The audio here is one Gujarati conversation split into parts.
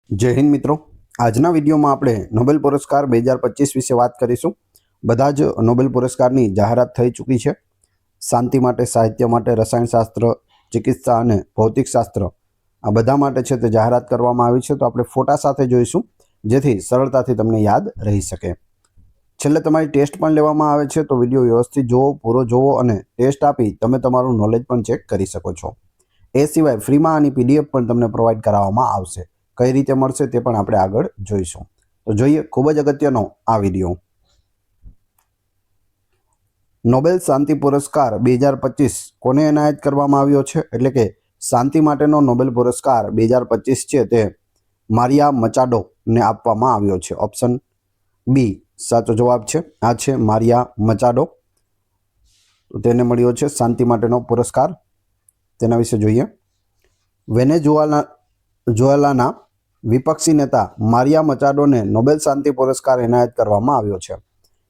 जय हिंद मित्रों। आजना विडियो में આપણે નોબેલ પુરસ્કાર 2025 વિશે વાત કરીશું। બધા જ નોબેલ પુરસ્કારની જાહેરાત થઈ ચૂકી છે। શાંતિ માટે, સાહિત્ય માટે, રસાયણશાસ્ત્ર, ચિકિત્સા અને ભૌતિકશાસ્ત્ર આ બધા માટે છે તે જાહેરાત કરવામાં આવી છે। તો આપણે ફોટા સાથે જોઈશું જેથી સરળતાથી તમને યાદ રહી શકે। છેલ્લે તમારી ટેસ્ટ પણ લેવામાં આવે છે, તો વિડિયો વ્યવસ્થિત જોવો, પૂરો જોવો અને ટેસ્ટ આપી તમે તમારું નોલેજ પણ ચેક કરી શકો છો। એ સિવાય ફ્રીમાં આની પીડીએફ પણ તમને પ્રોવાઈડ કરાવવામાં આવશે। કઈ રીતે મળશે તે પણ આપણે આગળ જોઈશું। તો જોઈએ ખૂબ જ અગત્યનો આ વિડિયો। નોબેલ શાંતિ પુરસ્કાર 2025 કોને એનાયત કરવામાં આવ્યો છે? એટલે કે શાંતિ માટેનો નોબેલ પુરસ્કાર 2025 છે તે મારિયા મચાડોને આપવામાં આવ્યો છે। ઓપ્શન બી સાચો જવાબ છે। આ છે મારિયા મચાડો, તો તેને મળ્યો છે શાંતિ માટેનો પુરસ્કાર। તેના વિશે જોઈએ। વેનેઝુએલાના વિપક્ષી નેતા મારિયા મચાડોને નોબેલ શાંતિ પુરસ્કાર એનાયત કરવામાં આવ્યો છે।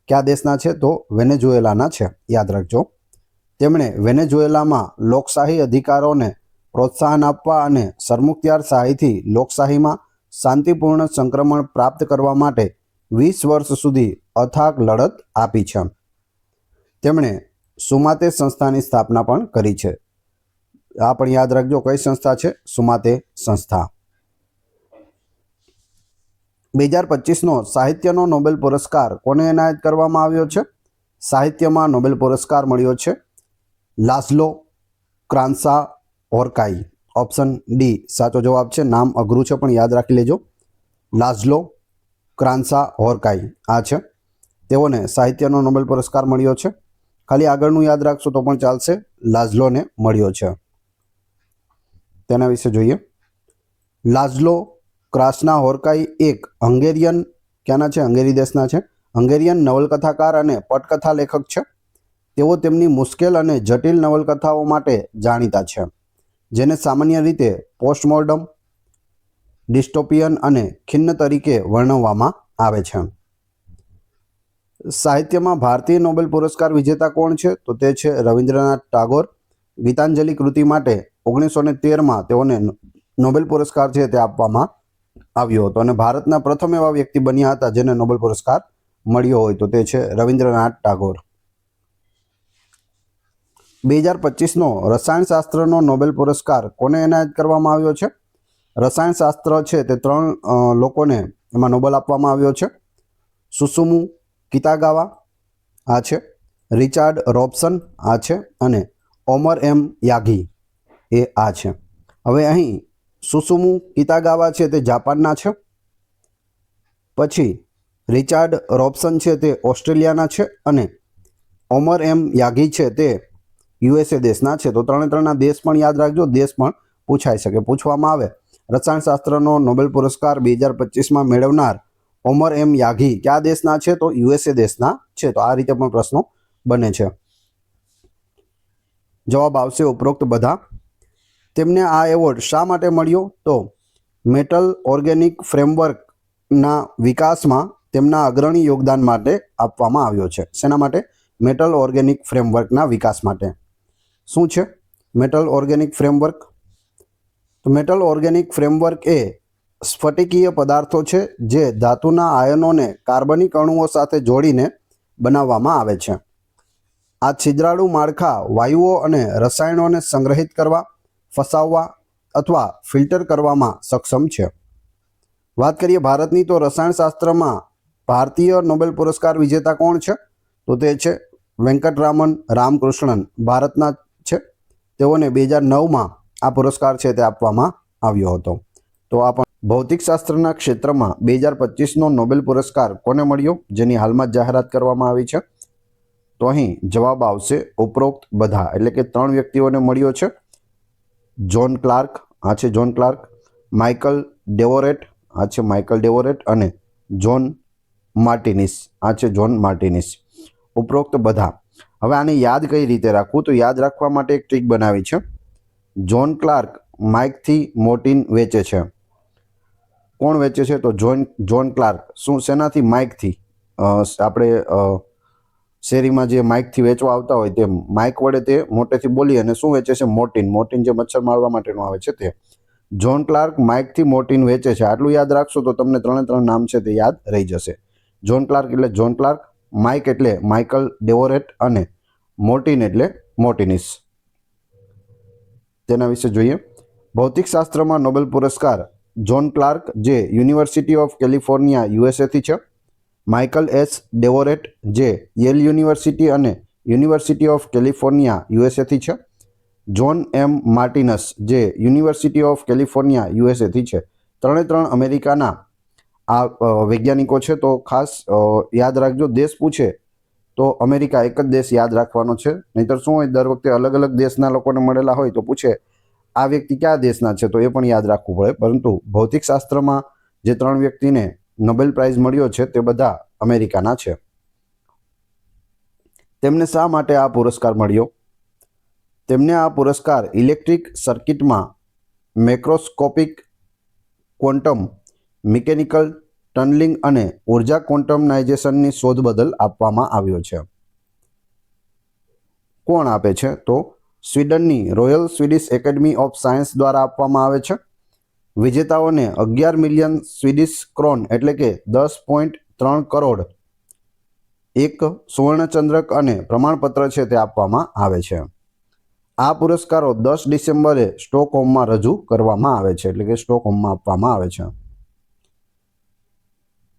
કયા દેશના છે? તો વેનેઝુએલાના છે, યાદ રાખજો। તેમણે વેનેઝુએલામાં લોકશાહી અધિકારોને પ્રોત્સાહન આપવા અને સરમુખત્યારશાહીથી લોકશાહીમાં શાંતિપૂર્ણ સંક્રમણ પ્રાપ્ત કરવા માટે 20 વર્ષ સુધી અથાગ લડત આપી છે। તેમણે સુમાતે સંસ્થાની સ્થાપના પણ કરી છે। આ પણ યાદ રાખજો, કઈ સંસ્થા છે? સુમાતે સંસ્થા। 2025નો સાહિત્યનો નોબેલ પુરસ્કાર કોને એનાયત કરવામાં આવ્યો છે? સાહિત્યમાં નોબેલ પુરસ્કાર મળ્યો છે લાઝ્લો ક્રાન્ત્સાહોર્કાઈ। ઓપ્શન ડી સાચો જવાબ છે। નામ અઘરું છે પણ યાદ રાખી લેજો। લાઝ્લો ક્રાન્ત્સાહોર્કાઈ આ છે, તેઓને સાહિત્યનો નોબેલ પુરસ્કાર મળ્યો છે। ખાલી આગળનું યાદ રાખશો તો પણ ચાલશે, લાઝ્લોને મળ્યો છે। તેના વિશે જોઈએ। લાઝ્લો ક્રાસ્નાહોર્કાઈ એક હંગેરિયન ક્યાંના છે? હંગેરી દેશના છે। હંગેરિયન નવલકથાકાર અને પટકથા લેખક છે। તેઓ તેમની મુશ્કેલ અને જટિલ નવલકથાઓ માટે જાણીતા છે, જેને સામાન્ય રીતે પોસ્ટમોર્ટમ, ડિસ્ટોપિયન અને ખિન્ન તરીકે વર્ણવવામાં આવે છે। સાહિત્યમાં ભારતીય નોબેલ પુરસ્કાર વિજેતા કોણ છે? તો તે છે રવિન્દ્રનાથ ટાગોર। ગીતાંજલિ કૃતિ માટે 1913માં તેઓને નોબેલ પુરસ્કાર છે તે આપવામાં આવ્યો હતો અને ભારતના પ્રથમ એવા વ્યક્તિ બન્યા હતા જેને નોબેલ પુરસ્કાર મળ્યો હોય, તો તે છે રવિન્દ્રનાથ ટાગોર। 2025નો રસાયણશાસ્ત્રનો નોબેલ પુરસ્કાર કોને એનાયત કરવામાં આવ્યો છે? રસાયણશાસ્ત્ર છે તે 3 લોકોને એમાં નોબેલ આપવામાં આવ્યો છે। સુસુમુ કિતાગાવા આ છે, રિચાર્ડ રોબસન આ છે અને ઓમર એમ યાગી એ આ છે। હવે અહીં સુસુમુ કિતાગાવા છે તે જાપાનના છે, પછી રિચાર્ડ રોબસન છે તે ઓસ્ટ્રેલિયાના છે અને ઓમર એમ યાગી છે તે યુએસએ દેશના છે। તો ત્રણેના દેશ પણ યાદ રાખજો, દેશ પણ પૂછાઈ શકે, પૂછવામાં આવે। રસાયણશાસ્ત્રનો નોબેલ પુરસ્કાર 2025માં મેળવનાર ઓમર એમ યાગી કયા દેશના છે? તો યુએસએ દેશના છે। તો આ રીતે પણ પ્રશ્નો બને છે। જવાબ આવશે ઉપરોક્ત બધા। તેમને આ એવોર્ડ શા માટે મળ્યો? તો મેટલ ઓર્ગેનિક ફ્રેમવર્કના વિકાસમાં તેમના અગ્રણી યોગદાન માટે આપવામાં આવ્યો છે। શેના માટે? મેટલ ઓર્ગેનિક ફ્રેમવર્કના વિકાસ માટે। શું છે મેટલ ઓર્ગેનિક ફ્રેમવર્ક? તો મેટલ ઓર્ગેનિક ફ્રેમવર્ક એ સ્ફટિકીય પદાર્થો છે જે ધાતુના આયનોને કાર્બનિક અણુઓ સાથે જોડીને બનાવવામાં આવે છે। આ છિદ્રાળુ માળખા વાયુઓ અને રસાયણોને સંગ્રહિત કરવા, ફસાવવા અથવા ફિલ્ટર કરવામાં સક્ષમ છે। વાત કરીએ ભારતની, તો રસાયણશાસ્ત્રમાં ભારતીય નોબેલ પુરસ્કાર વિજેતા કોણ છે? તો તે છે વેંકટરામન રામકૃષ્ણન, ભારતના છે। તેઓને 2009માં આ પુરસ્કાર છે તે આપવામાં આવ્યો હતો। તો આ પણ ભૌતિકશાસ્ત્રના ક્ષેત્રમાં 2025નો નોબેલ પુરસ્કાર કોને મળ્યો, જેની હાલમાં જ જાહેરાત કરવામાં આવી છે? તો અહીં જવાબ આવશે ઉપરોક્ત બધા, એટલે કે 3 વ્યક્તિઓને મળ્યો છે। જ્હોન ક્લાર્ક આ છે જ્હોન ક્લાર્ક, માઇકલ ડેવોરેટ આ છે માઇકલ ડેવોરેટ અને જ્હોન માર્ટિનિસ આ છે જ્હોન માર્ટિનિસ, ઉપરોક્ત બધા। હવે આને યાદ કઈ રીતે રાખવું? તો યાદ રાખવા માટે એક ટ્રીક બનાવી છે। જ્હોન ક્લાર્ક માઇકથી મોર્ટિન વેચે છે। કોણ વેચે છે? તો જ્હોન ક્લાર્ક શું શેનાથી? માઇકથી। આપણે શેરીમાં જે માઇકથી વેચવા આવતા હોય તે માઇક વડે તે મોટેથી બોલી અને શું વેચે છે? મોર્ટિન, મોર્ટિન જે મચ્છર મારવા માટેનું આવે છે તે। જ્હોન ક્લાર્ક માઇકથી મોર્ટિન વેચે છે. આટલું યાદ રાખશો તો તમને 3 નામ છે તે યાદ રહી જશે. જ્હોન ક્લાર્ક એટલે જ્હોન ક્લાર્ક, માઇક એટલે માઇકલ ડેવોરેટ અને મોર્ટિન એટલે મોર્ટિનિસ. તેના વિશે જોઈએ. ભૌતિકશાસ્ત્રમાં નોબેલ પુરસ્કાર જ્હોન ક્લાર્ક જે યુનિવર્સિટી ઓફ કેલિફોર્નિયા યુએસએથી છે, માઇકલ એસ ડેવોરેટ જે યેલ યુનિવર્સિટી અને યુનિવર્સિટી ઓફ કેલિફોર્નિયા યુએસએથી છે, જ્હોન એમ માર્ટિનસ જે યુનિવર્સિટી ઓફ કેલિફોર્નિયા યુએસએથી છે. 3 અમેરિકાના આ વૈજ્ઞાનિકો છે. તો ખાસ યાદ રાખજો, દેશ પૂછે તો અમેરિકા એક જ દેશ યાદ રાખવાનો છે. નહીંતર શું હોય, દર વખતે અલગ અલગ દેશના લોકોને મળેલા હોય તો પૂછે આ વ્યક્તિ કયા દેશના છે, તો એ પણ યાદ રાખવું પડે. પરંતુ ભૌતિકશાસ્ત્રમાં જે 3 વ્યક્તિને નોબેલ પ્રાઇઝ મળ્યો છે તે બધા અમેરિકાના છે. તેમને શા માટે આ પુરસ્કાર મળ્યો? તેમને આ પુરસ્કાર ઇલેક્ટ્રિક સર્કિટમાં મેક્રોસ્કોપિક ક્વોન્ટમ મિકેનિકલ ટનલિંગ અને ઉર્જા ક્વોન્ટમાઇઝેશનની શોધ બદલ આપવામાં આવ્યો છે. કોણ આપે છે? તો સ્વીડનની Royal Swedish Academy of Science દ્વારા આપવામાં આવે છે. વિજેતાઓને 11 મિલિયન સ્વીડિશ ક્રોન એટલે કે 10.3 કરોડ, એક સુવર્ણચંદ્રક અને પ્રમાણપત્ર છે તે આપવામાં આવે છે. આ પુરસ્કારો 10 ડિસેમ્બરે સ્ટોકહોમમાં રજૂ કરવામાં આવે છે, એટલે કે સ્ટોકહોમમાં આપવામાં આવે છે.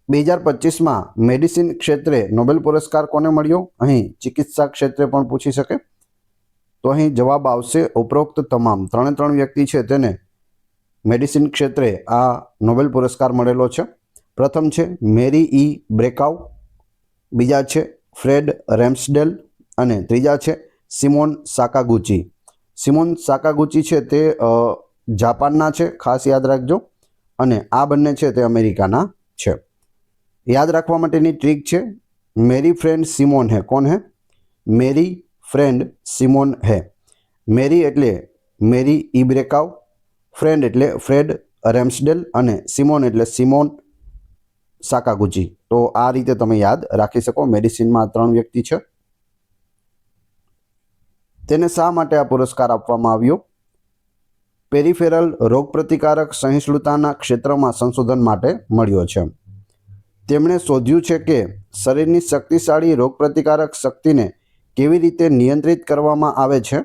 2025માં મેડિસિન ક્ષેત્રે નોબેલ પુરસ્કાર કોને મળ્યો? અહીં ચિકિત્સા ક્ષેત્રે પણ પૂછી શકે. તો અહીં જવાબ આવશે ઉપરોક્ત તમામ 3 વ્યક્તિ છે તેને મેડિસિન ક્ષેત્રે આ નોબેલ પુરસ્કાર મળેલો છે. પ્રથમ છે મેરી ઈ બ્રેકાઉ, બીજા છે ફ્રેડ રેમ્સડેલ અને ત્રીજા છે સિમોન સાકાગુચી. સિમોન સાકાગુચી છે તે જાપાનના છે, ખાસ યાદ રાખજો, અને આ બંને છે તે અમેરિકાના છે. યાદ રાખવા માટેની ટ્રીક છે મેરી ફ્રેન્ડ સિમોન હે. કોણ હે? મેરી ફ્રેન્ડ સિમોન હે. મેરી એટલે મેરી ઈ બ્રેકાઉ, ફ્રેન્ડ એટલે ફ્રેડ રેમ્સડેલ અને સિમોન એટલે સિમોન સાકાગુચી. તો આ રીતે તમે યાદ રાખી શકો. મેડિસિનમાં 3 વ્યક્તિ છે. તેને શા માટે આ પુરસ્કાર આપવામાં આવ્યો? પેરિફેરલ રોગપ્રતિકારક સહિષ્ણુતાના ક્ષેત્રમાં સંશોધન માટે મળ્યો છે. તેમણે શોધ્યું છે કે શરીરની શક્તિશાળી રોગપ્રતિકારક શક્તિને કેવી રીતે નિયંત્રિત કરવામાં આવે છે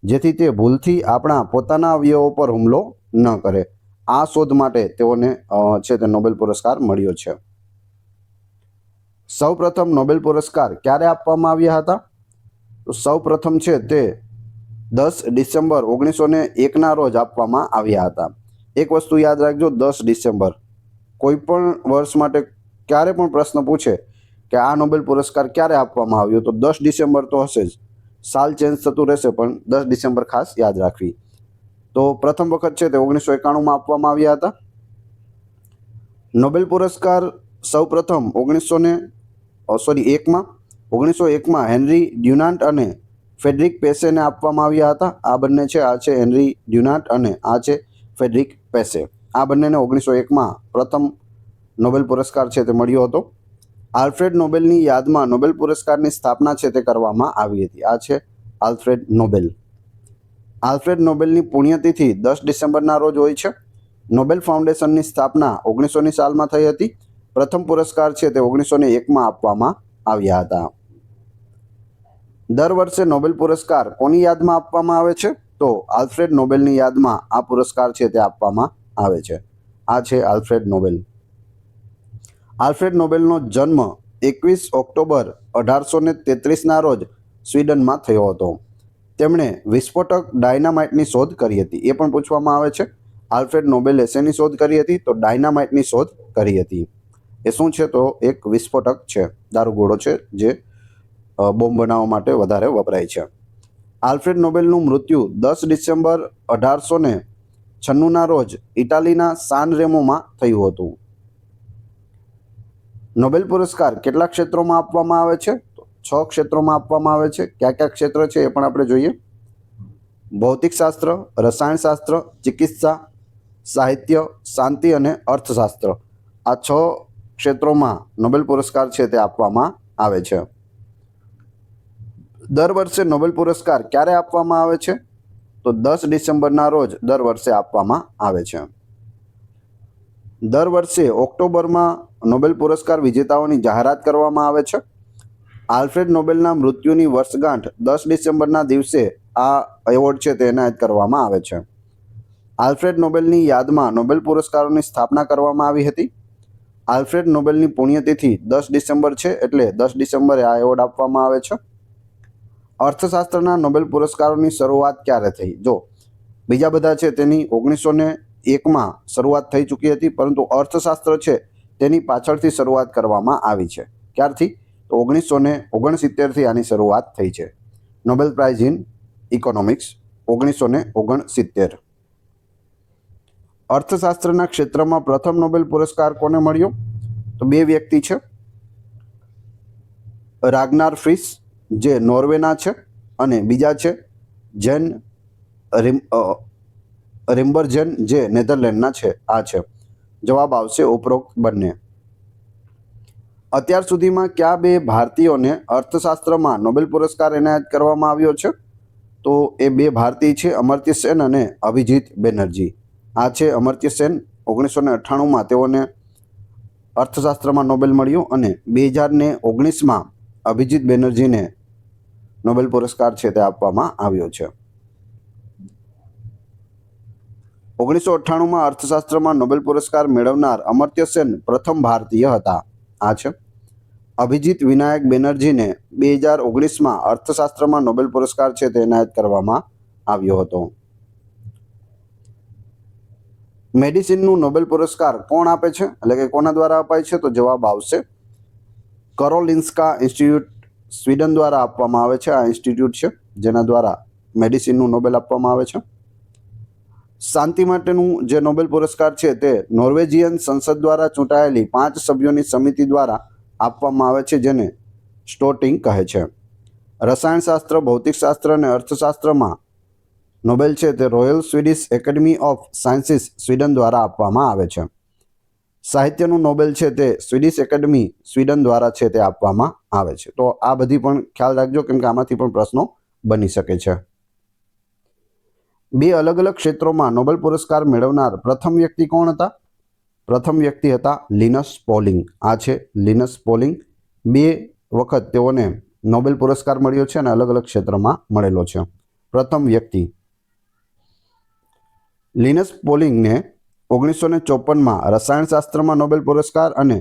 જેથી તે ભૂલથી આપણા પોતાના અવયવો પર હુમલો ન કરે. આ શોધ માટે તેઓને છે તે નોબેલ પુરસ્કાર મળ્યો છે. સૌપ્રથમ નોબેલ પુરસ્કાર ક્યારે આપવામાં આવ્યા હતા? તો સૌપ્રથમ છે તે 10 ડિસેમ્બર 1901ના રોજ આપવામાં આવ્યા હતા. એક વસ્તુ યાદ રાખજો, 10 ડિસેમ્બર. કોઈ પણ વર્ષ માટે ક્યારે પણ પ્રશ્ન પૂછે કે આ નોબેલ પુરસ્કાર ક્યારે આપવામાં આવ્યો, તો 10 ડિસેમ્બર તો હશે જ. સાલ ચેન્જ થતું રહેશે પણ 10 ડિસેમ્બર ખાસ યાદ રાખવી. તો પ્રથમ વખત છે તે 1991માં આપવામાં આવ્યા હતા. નોબેલ પુરસ્કાર સૌપ્રથમ 1901માં હેનરી ડ્યુનાન્ટ અને ફ્રેડરિક પેસેને આપવામાં આવ્યા હતા. આ બંને છે, આ છે હેનરી ડ્યુનાન્ટ અને આ છે ફ્રેડરિક પેસે. આ બંનેને 1901માં પ્રથમ નોબેલ પુરસ્કાર છે તે મળ્યો હતો. આલ્ફ્રેડ નોબેલની યાદમાં નોબેલ પુરસ્કારની સ્થાપના છે તે કરવામાં આવી હતી. આ છે આલ્ફ્રેડ નોબેલ. આલ્ફ્રેડ નોબેલની પુણ્યતિથિ 10 ડિસેમ્બરના રોજ હોય છે. નોબેલ ફાઉન્ડેશનની સ્થાપના 1900ની સાલમાં થઈ હતી. પ્રથમ પુરસ્કાર છે તે 1901માં આપવામાં આવ્યા હતા. દર વર્ષે નોબેલ પુરસ્કાર કોની યાદમાં આપવામાં આવે છે? તો આલ્ફ્રેડ નોબેલની યાદમાં આ પુરસ્કાર છે તે આપવામાં આવે છે. આ છે આલ્ફ્રેડ નોબેલ. આલ્ફ્રેડ નોબેલનો જન્મ 21 ઓક્ટોબર 1833ના રોજ સ્વીડનમાં થયો હતો. તેમણે વિસ્ફોટક ડાયનામાઇટની શોધ કરી હતી. એ પણ પૂછવામાં આવે છે. આલ્ફ્રેડ નોબેલે શેની શોધ કરી હતી? તો ડાયનામાઇટની શોધ કરી હતી. એ શું છે? તો એક વિસ્ફોટક છે, દારૂગોળો છે જે બોમ્બ બનાવવા માટે વધારે વપરાય છે. આલ્ફ્રેડ નોબેલનું મૃત્યુ 10 ડિસેમ્બર 1896ના રોજ ઇટાલીના સાન રેમોમાં થયું હતું. નોબેલ પુરસ્કાર કેટલા ક્ષેત્રોમાં આપવામાં આવે છે? તો 6 ક્ષેત્રોમાં આપવામાં આવે છે. કયા કયા ક્ષેત્ર છે એ પણ આપણે જોઈએ. ભૌતિકશાસ્ત્ર, રસાયણશાસ્ત્ર, ચિકિત્સા, સાહિત્ય, શાંતિ અને અર્થશાસ્ત્ર. આ 6 ક્ષેત્રોમાં નોબેલ પુરસ્કાર છે તે આપવામાં આવે છે. દર વર્ષે નોબેલ પુરસ્કાર ક્યારે આપવામાં આવે છે? તો 10 ડિસેમ્બરના રોજ દર વર્ષે આપવામાં આવે છે. દર વર્ષે ઓક્ટોબરમાં નોબેલ પુરસ્કાર વિજેતાઓની જાહેરાત કરવામાં આવે છે. આલ્ફ્રેડ નોબેલના મૃત્યુની વર્ષગાંઠ 10 ડિસેમ્બરના દિવસે આ એવોર્ડ છે તે એનાયત કરવામાં આવે છે. આલ્ફ્રેડ નોબેલની યાદમાં નોબેલ પુરસ્કારોની સ્થાપના કરવામાં આવી હતી. આલ્ફ્રેડ નોબેલની પુણ્યતિથિ 10 ડિસેમ્બર છે, એટલે 10 ડિસેમ્બરે આ એવોર્ડ આપવામાં આવે છે. અર્થશાસ્ત્રના નોબેલ પુરસ્કારોની શરૂઆત ક્યારે થઈ? જો બીજા બધા છે તેની 1901માં શરૂઆત થઈ ચૂકી હતી, પરંતુ અર્થશાસ્ત્ર છે તેની પાછળથી શરૂઆત કરવામાં આવી છે. ક્યારથી? તો 1969થી આની શરૂઆત થઈ છે. Nobel prize in economics 1969. અર્થશાસ્ત્રના ક્ષેત્રમાં પ્રથમ નોબેલ પુરસ્કાર કોને મળ્યો? તો બે વ્યક્તિ છે. રાગ્નાર ફ્રીસ જે નોર્વેના છે અને બીજા છે જેન રિમ્બર્જેન જે નેધરલેન્ડના છે. આ છે જવાબ આવશે ઉપરોક્ત બંને. અત્યાર સુધીમાં કયા બે ભારતીયોને અર્થશાસ્ત્રમાં નોબેલ પુરસ્કાર એનાયત કરવામાં આવ્યો છે? તો એ બે ભારતીય છે, અમર્ત્ય સેન અને અભિજીત બેનર્જી. આ છે અમર્ત્ય સેન, 1998માં તેઓને અર્થશાસ્ત્રમાં નોબેલ મળ્યો અને 2019માં અભિજીત બેનર્જીને નોબેલ પુરસ્કાર છે તે આપવામાં આવ્યો છે. 1998માં અર્થશાસ્ત્રમાં નોબેલ પુરસ્કાર મેળવનાર અમર્ત્ય સેન પ્રથમ ભારતીય હતા. આ છે. અભિજીત વિનાયક બેનર્જીને 2019માં અર્થશાસ્ત્રમાં નોબેલ પુરસ્કાર છે તે એનાયત કરવામાં આવ્યો હતો. મેડિસિનનું નોબેલ પુરસ્કાર કોણ આપે છે, એટલે કે કોના દ્વારા અપાય છે? તો જવાબ આવશે કરોલિન્સ્કા ઇન્સ્ટિટ્યૂટ સ્વીડન દ્વારા આપવામાં આવે છે. આ ઇન્સ્ટિટ્યૂટ છે જેના દ્વારા મેડિસિનનું નોબેલ આપવામાં આવે છે. શાંતિ માટેનું જે નોબેલ પુરસ્કાર છે તે નોર્વેજિયન સંસદ દ્વારા ચૂંટાયેલી 5 સભ્યોની સમિતિ દ્વારા આપવામાં આવે છે, જેને સ્ટોટિંગ કહે છે. રસાયણશાસ્ત્ર, ભૌતિકશાસ્ત્ર અને અર્થશાસ્ત્રમાં નોબેલ છે તે royal Swedish Academy of sciences Sweden દ્વારા આપવામાં આવે છે. સાહિત્યનું નોબેલ છે તે સ્વીડિશ એકેડમી સ્વીડન દ્વારા છે તે આપવામાં આવે છે. તો આ બધી પણ ખ્યાલ રાખજો, કેમ કે આમાંથી પણ પ્રશ્નો બની શકે છે. બે અલગ અલગ ક્ષેત્રોમાં નોબેલ પુરસ્કાર મેળવનાર પ્રથમ વ્યક્તિ કોણ હતા? પ્રથમ વ્યક્તિ હતા લિનસ પોલિંગ. આ છે લિનસ પોલિંગ. 2 વખત તેઓને નોબેલ પુરસ્કાર મળ્યો છે અને અલગ અલગ ક્ષેત્રમાં મળેલો છે. પ્રથમ વ્યક્તિ લિનસ પોલિંગને 1954માં રસાયણશાસ્ત્રમાં નોબેલ પુરસ્કાર અને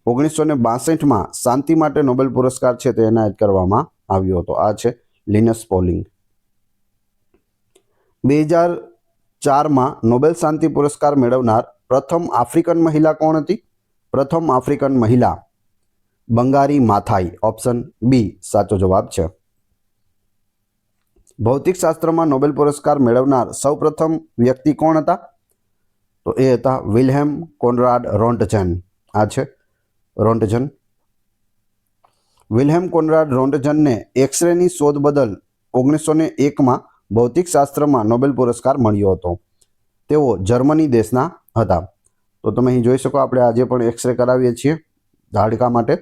1962માં શાંતિ માટે નોબેલ પુરસ્કાર છે તે એનાયત કરવામાં આવ્યો હતો. આ છે લિનસ પોલિંગ. 2004માં નોબેલ શાંતિ પુરસ્કાર મેળવનાર પ્રથમ આફ્રિકન મહિલા કોણ હતી? પ્રથમ આફ્રિકન મહિલા બંગારી માથાઈ. ઓપ્શન બી સાચો જવાબ છે. ભૌતિકશાસ્ત્રમાં નોબેલ પુરસ્કાર મેળવનાર સૌપ્રથમ વ્યક્તિ કોણ હતા? તો એ હતા વિલ્હેમ કોનરાડ રોન્ટજન. આ છે રોન્ટજન. વિલ્હેમ કોનરાડ રોન્ટજનને એક્સરેની શોધ બદલ 1901માં ભૌતિકશાસ્ત્રમાં નોબેલ પુરસ્કાર મળ્યો હતો. તેઓ જર્મની દેશના હતા. તો તમે અહીં જોઈ શકો, આપણે આજે પણ એક્સરે કરાવીએ છીએ હાડકાં માટે,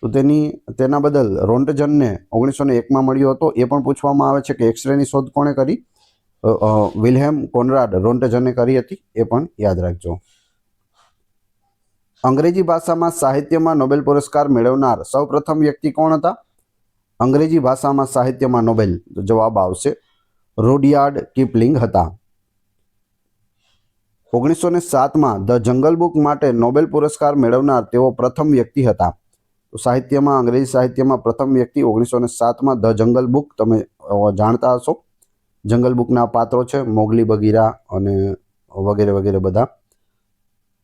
તો તેના બદલ રોન્ટજનને 1901માં મળ્યો હતો. એ પણ પૂછવામાં આવે છે કે એક્સરેની શોધ કોણે કરી? વિલ્હેમ કોનરાડ રોન્ટજને કરી હતી. એ પણ યાદ રાખજો. અંગ્રેજી ભાષામાં સાહિત્યમાં નોબેલ પુરસ્કાર મેળવનાર સૌપ્રથમ વ્યક્તિ કોણ હતા? અંગ્રેજી ભાષામાં સાહિત્યમાં નોબેલ, તો જવાબ આવશે રૂડયાર્ડ કિપલિંગ હતા. 1907માં ધ જંગલ બુક માટે નોબેલ પુરસ્કાર મેળવનાર તેઓ પ્રથમ વ્યક્તિ હતા. તો સાહિત્યમાં, અંગ્રેજી સાહિત્યમાં પ્રથમ વ્યક્તિ 1907માં ધ જંગલ બુક, તમે જાણતા હશો. જંગલ બુકના પાત્રો છે મોગલી, બગીરા અને વગેરે વગેરે બધા.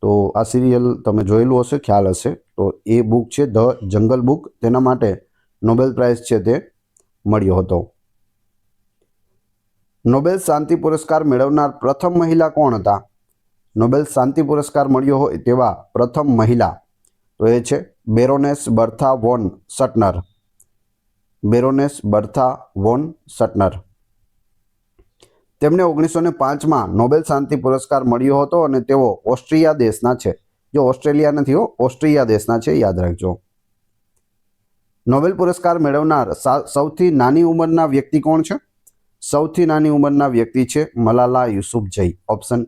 તો આ સિરિયલ તમે જોયેલું હશે, ખ્યાલ હશે. તો એ બુક છે ધ જંગલ બુક, તેના માટે નોબેલ પ્રાઇઝ છે તે મળ્યો હતો. નોબેલ શાંતિ પુરસ્કાર મેળવનાર પ્રથમ મહિલા કોણ હતા? નોબેલ શાંતિ પુરસ્કાર મળ્યો હોય તેવા પ્રથમ મહિલા, તો એ છે બેરોનેસ બર્થા વોન સટનર. Baroness બર્થા von સટનર. તેમને 1905માં નોબેલ શાંતિ પુરસ્કાર મળ્યો હતો અને તેઓ ઓસ્ટ્રિયા દેશના છે. જો ઓસ્ટ્રેલિયા નથી હો, ઓસ્ટ્રિયા દેશના છે, યાદ રાખજો. નોબેલ પુરસ્કાર મેળવનાર સૌથી નાની ઉંમરના વ્યક્તિ કોણ છે? સૌથી નાની ઉંમરના વ્યક્તિ છે મલાલા યુસુફઝઈ. ઓપ્શન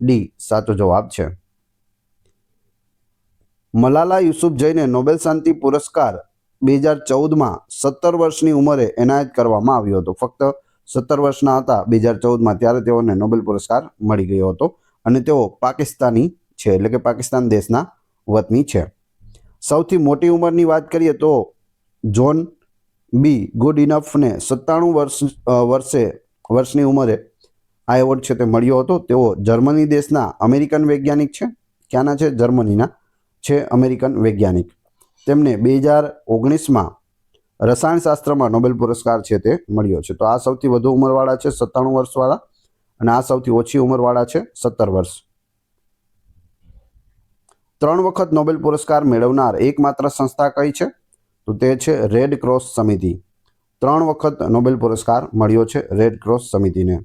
ડી સાચો જવાબ છે. મલાલા યુસુફઝઈને નોબેલ શાંતિ પુરસ્કાર 2014માં 17 વર્ષની ઉંમરે એનાયત કરવામાં આવ્યો હતો. ફક્ત 17 વર્ષના હતા 2014માં, ત્યારે તેઓને નોબેલ પુરસ્કાર મળી ગયો હતો અને તેઓ પાકિસ્તાની છે, એટલે કે પાકિસ્તાન દેશના વતની છે. સૌથી મોટી ઉંમરની વાત કરીએ તો જોન બી ગુડ ઇનફને 97 વર્ષની ઉંમરે આ એવોર્ડ છે તે મળ્યો હતો. તેઓ જર્મની દેશના અમેરિકન વૈજ્ઞાનિક છે. ક્યાંના છે? જર્મનીના છે અમેરિકન વૈજ્ઞાનિક. તેમને 2019માં રસાયણશાસ્ત્રમાં નોબેલ પુરસ્કાર છે તે મળ્યો છે. તો આ સૌથી વધુ ઉંમરવાળા છે 97 વર્ષવાળા અને આ સૌથી ઓછી ઉંમરવાળા છે 17 વર્ષ. 3 વખત નોબેલ પુરસ્કાર મેળવનાર એકમાત્ર સંસ્થા કઈ છે? તો તે છે રેડ ક્રોસ સમિતિ. 3 વખત નોબેલ પુરસ્કાર મળ્યો છે રેડ ક્રોસ સમિતિને.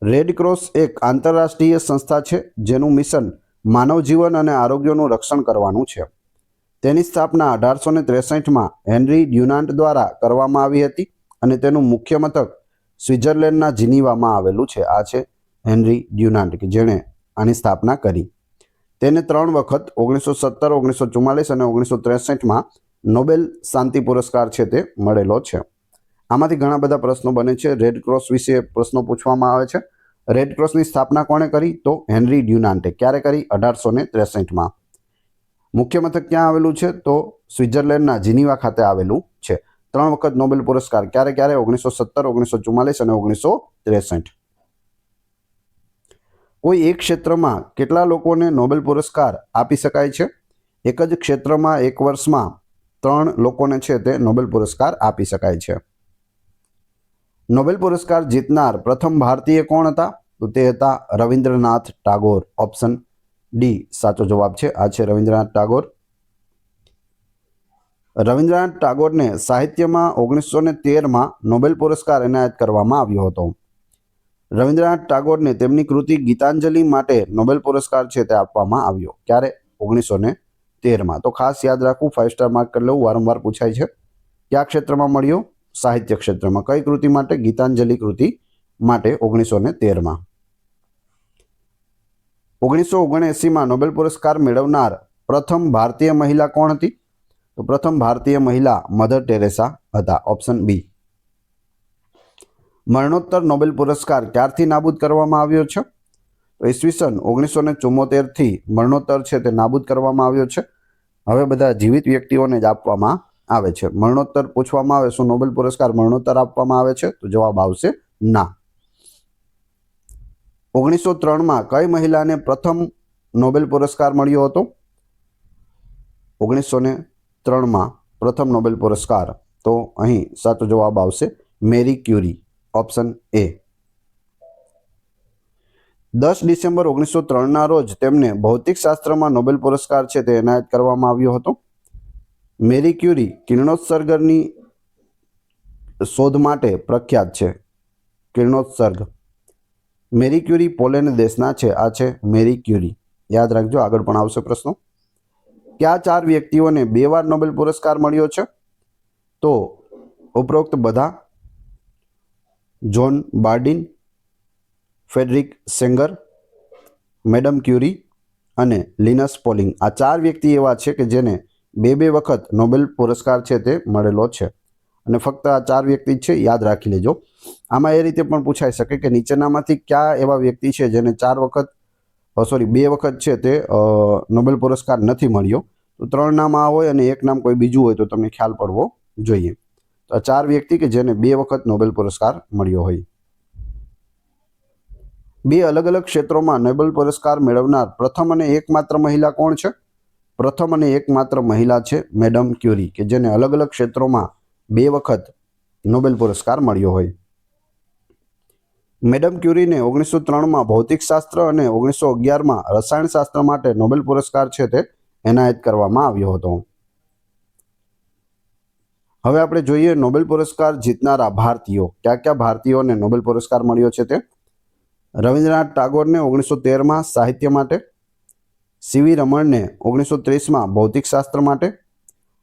રેડ ક્રોસ એક આંતરરાષ્ટ્રીય સંસ્થા છે જેનું મિશન માનવ જીવન અને આરોગ્યનું રક્ષણ કરવાનું છે. તેની સ્થાપના 1863માં હેનરી ડ્યુનાન્ટ દ્વારા કરવામાં આવી હતી અને તેનું મુખ્ય મથક સ્વિટ્ઝરલેન્ડના જીનીવામાં આવેલું છે. આ છે હેનરી ડ્યુનાન્ટ કે જેણે આની સ્થાપના કરી. તેને 3 વખત 1917, 1944 અને 1963માં નોબેલ શાંતિ પુરસ્કાર છે તે મળેલો છે. આમાંથી ઘણા બધા પ્રશ્નો બને છે. રેડ ક્રોસ વિશે પ્રશ્નો પૂછવામાં આવે છે. રેડ ક્રોસની સ્થાપના કોણે કરી? તો હેનરી ડ્યુનાન્ટે. ક્યારે કરી? 1863માં. મુખ્ય મથક ક્યાં આવેલું છે? તો સ્વિટ્ઝરલેન્ડના જીનીવા ખાતે આવેલું છે. 3 વખત નોબેલ પુરસ્કાર. ક્યારે ક્યારે? 1917, 1944 અને 1963. કોઈ એક ક્ષેત્રમાં કેટલા લોકોને નોબેલ પુરસ્કાર આપી શકાય છે? એક જ ક્ષેત્રમાં એક વર્ષમાં 3 લોકોને છે તે નોબેલ પુરસ્કાર આપી શકાય છે. નોબેલ પુરસ્કાર જીતનાર પ્રથમ ભારતીય કોણ હતા? તો તે હતા રવિન્દ્રનાથ ટાગોર. ઓપ્શન ડી સાચો જવાબ છે. આ છે રવિન્દ્રનાથ ટાગોર. રવિન્દ્રનાથ ટાગોરને સાહિત્યમાં 1913માં નોબેલ પુરસ્કાર એનાયત કરવામાં આવ્યો હતો. રવિન્દ્રનાથ ટાગોરને તેમની કૃતિ ગીતાંજલિ માટે નોબેલ પુરસ્કાર છે તે આપવામાં આવ્યો. ક્યારે? 1913માં. તો ખાસ યાદ રાખવું, 5 સ્ટાર માર્ક કરી લેવું, વારંવાર પૂછાય છે. કયા ક્ષેત્રમાં મળ્યો? સાહિત્ય ક્ષેત્રમાં. કઈ કૃતિ માટે? ગીતાંજલિ કૃતિ માટે 1913માં. 1979માં નોબેલ પુરસ્કાર મેળવનાર પ્રથમ ભારતીય મહિલા કોણ હતી? તો પ્રથમ ભારતીય મહિલા મધર ટેરેસા હતા. Option B. મરણોત્તર નોબેલ પુરસ્કાર ક્યારથી નાબૂદ કરવામાં આવ્યો છે? તો ઈસવીસન 1974થી મરણોત્તર છે તે નાબૂદ કરવામાં આવ્યો છે. હવે બધા જીવિત વ્યક્તિઓને જ આપવામાં આવે છે. મરણોત્તર પૂછવામાં આવે, શું નોબેલ પુરસ્કાર મરણોત્તર આપવામાં આવે છે? તો જવાબ આવશે ના. 1903માં કઈ મહિલાને પ્રથમ નોબેલ પુરસ્કાર મળ્યો હતો? 1903માં પ્રથમ નોબેલ પુરસ્કાર. તો અહીં સાચો જવાબ આવશે મેરી ક્યુરી. Option A. 10 ડિસેમ્બર 1903ના રોજ તેમને ભૌતિકશાસ્ત્રમાં નોબેલ પુરસ્કાર છે તે એનાયત કરવામાં આવ્યો હતો. મેરી ક્યુરી કિરણોત્સર્ગની શોધ માટે પ્રખ્યાત છે. કિરણોત્સર્ગ. મેરી ક્યુરી પોલેન્ડ દેશના છે. આ છે મેરી ક્યુરી. યાદ રાખજો, આગળ પણ આવશે પ્રશ્નો. કયા 4 વ્યક્તિઓને 2 વાર નોબેલ પુરસ્કાર મળ્યો છે? તો ઉપરોક્ત બધા: જોન બાર્ડિન, ફ્રેડરિક સેંગર, મેડમ ક્યુરી અને લિનસ પોલિંગ. આ 4 વ્યક્તિ એવા છે કે જેને 2 વખત નોબેલ પુરસ્કાર છે તે મળેલો છે. અને ફક્ત આ 4 વ્યક્તિ છે, યાદ રાખી લેજો. આમાં એ રીતે પણ પૂછાઈ શકે કે નીચેનામાંથી કયા એવા વ્યક્તિ છે જેને 2 વખત છે તે નોબેલ પુરસ્કાર નથી મળ્યો? તો 3 નામ આ હોય અને 1 નામ કોઈ બીજું હોય તો તમને ખ્યાલ પડવો જોઈએ. તો આ 4 વ્યક્તિ કે જેને 2 વખત નોબેલ પુરસ્કાર મળ્યો હોય. 2 અલગ અલગ ક્ષેત્રોમાં નોબેલ પુરસ્કાર મેળવનાર પ્રથમ અને એકમાત્ર મહિલા કોણ છે? પ્રથમ અને એકમાત્ર મહિલા છે મેડમ ક્યુરી, કે જેને અલગ અલગ ક્ષેત્રોમાં 2 વખત નોબેલ પુરસ્કાર મળ્યો હોય. મેડમ ક્યુરીને 1903માં ભૌતિકશાસ્ત્ર અને 1911માં રસાયણશાસ્ત્ર માટે નોબેલ પુરસ્કાર છે તે એનાયત કરવામાં આવ્યો હતો. હવે આપણે જોઈએ નોબેલ પુરસ્કાર જીતનારા ભારતીયો. કયા કયા ભારતીયોને નોબેલ પુરસ્કાર મળ્યો છે તે? રવિન્દ્રનાથ ટાગોરને 1913માં સાહિત્ય માટે, સીવી રમણને 1930માં ભૌતિકશાસ્ત્ર માટે,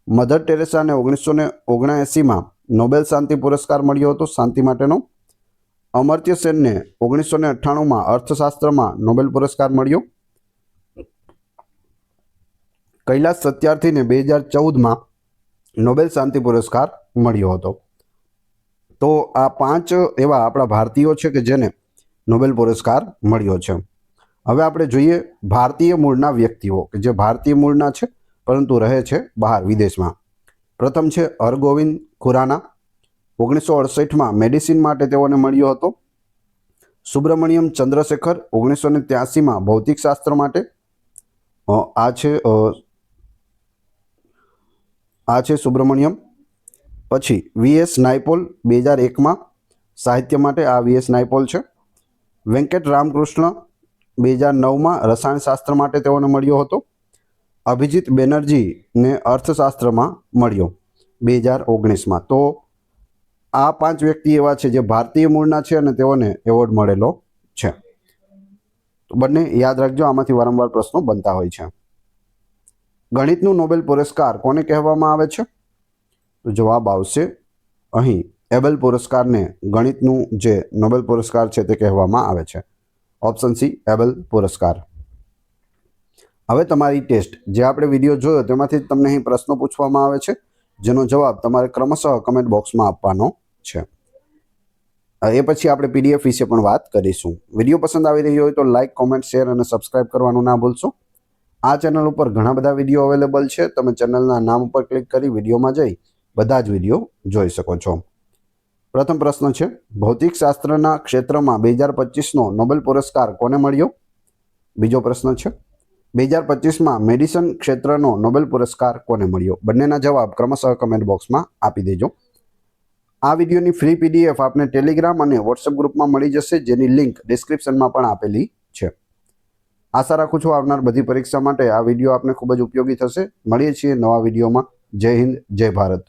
મધર ટેરેસાને 1979માં નોબેલ શાંતિ પુરસ્કાર મળ્યો હતો શાંતિ માટેનો. અમર્ત્ય સેનને 1998માં અર્થશાસ્ત્રમાં નોબેલ પુરસ્કાર મળ્યો. કૈલાસ સત્યાર્થીને 2014માં નોબેલ શાંતિ પુરસ્કાર મળ્યો હતો. તો આ 5 એવા આપણા ભારતીયો છે કે જેને નોબેલ પુરસ્કાર મળ્યો છે. હવે આપણે જોઈએ ભારતીય મૂળના વ્યક્તિઓ કે જે ભારતીય મૂળના છે પરંતુ રહે છે બહાર વિદેશમાં. પ્રથમ છે હરગોવિંદ ખુરાના. 1968માં મેડિસિન માટે તેઓને મળ્યો હતો. સુબ્રમણ્યમ ચંદ્રશેખર 1983માં ભૌતિકશાસ્ત્ર માટે. આ છે સુબ્રમણ્યમ. પછી વીએસ નાયપોલ 2001માં સાહિત્ય માટે. આ વીએસ નાયપોલ છે. વેંકટ રામકૃષ્ણ 2009માં રસાયણશાસ્ત્ર માટે તેઓને મળ્યો હતો. અભિજીત બેનર્જીને અર્થશાસ્ત્રમાં મળ્યો 2019માં. તો આ 5 વ્યક્તિ એવા છે જે ભારતીય મૂળના છે અને તેઓને એવોર્ડ મળેલો છે. તો બંને યાદ રાખજો, આમાંથી વારંવાર પ્રશ્નો બનતા હોય છે. ગણિતનું નોબેલ પુરસ્કાર કોને કહેવામાં આવે છે? તો જવાબ આવશે અહીં એબેલ પુરસ્કારને ગણિતનું જે નોબેલ પુરસ્કાર છે તે કહેવામાં આવે છે. ઓપ્શન સી એબેલ પુરસ્કાર. હવે તમારી ટેસ્ટ જે આપણે વિડીયો જોયો તેમાંથી તમને અહીં પ્રશ્નો પૂછવામાં આવે છે જેનો જવાબ તમારે ક્રમશઃ કમેન્ટ બોક્સમાં આપવાનો છે. એ પછી આપણે પીડીએફ વિશે પણ વાત કરીશું. વિડીયો પસંદ આવી રહ્યો હોય તો લાઇક, કોમેન્ટ, શેર અને સબસ્ક્રાઇબ કરવાનું ના ભૂલશો. આ ચેનલ ઉપર ઘણા બધા વિડીયો અવેલેબલ છે. તમે ચેનલના નામ ઉપર ક્લિક કરી વિડીયોમાં જઈ બધા જ વિડીયો જોઈ શકો છો. પ્રથમ પ્રશ્ન છે ભૌતિકશાસ્ત્રના ક્ષેત્રમાં 2025નો નોબેલ પુરસ્કાર કોને મળ્યો? બીજો પ્રશ્ન છે 2025માં મેડિસિન ક્ષેત્રનો નોબેલ પુરસ્કાર કોને મળ્યો? બંનેના જવાબ ક્રમશઃ કમેન્ટ બોક્સમાં આપી દેજો. આ વિડીયોની ફ્રી પીડીએફ આપને ટેલિગ્રામ અને વોટ્સએપ ગ્રુપમાં મળી જશે, જેની લિંક ડિસ્ક્રિપ્શનમાં પણ આપેલી છે. આશા રાખું છું આવનાર બધી પરીક્ષા માટે આ વિડીયો આપને ખૂબ જ ઉપયોગી થશે. મળીએ છીએ નવા વિડીયોમાં. જય હિન્દ, જય ભારત.